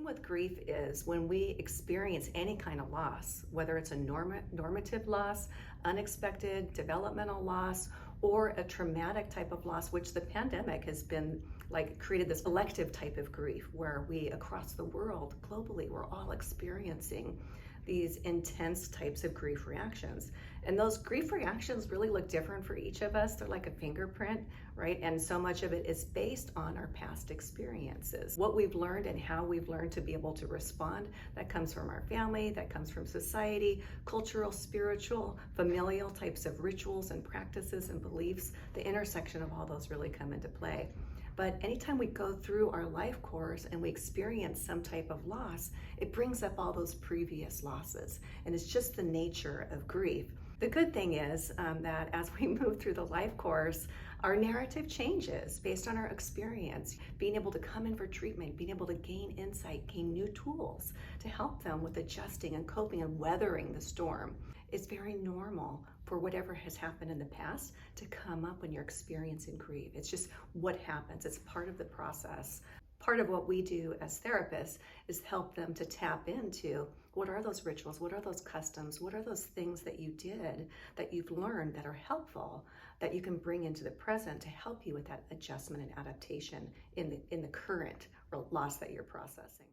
thing with grief is when we experience any kind of loss, whether it's a normative loss, unexpected developmental loss, or a traumatic type of loss, which the pandemic has been like created this elective type of grief where we across the world, globally, we're all experiencing these intense types of grief reactions. And those grief reactions really look different for each of us. They're like a fingerprint, right? And so much of it is based on our past experiences. What we've learned and how we've learned to be able to respond, that comes from our family, that comes from society, cultural, spiritual, familial types of rituals and practices and beliefs. The intersection of all those really come into play. But anytime we go through our life course and we experience some type of loss, it brings up all those previous losses. And it's just the nature of grief. The good thing is that as we move through the life course, our narrative changes based on our experience. Being able to come in for treatment, being able to gain insight, gain new tools to help them with adjusting and coping and weathering the storm. It's very normal for whatever has happened in the past to come up when you're experiencing grief. It's just what happens. It's part of the process. Part of what we do as therapists is help them to tap into what are those rituals, what are those customs, what are those things that you did, that you've learned that are helpful, that you can bring into the present to help you with that adjustment and adaptation in the current loss that you're processing.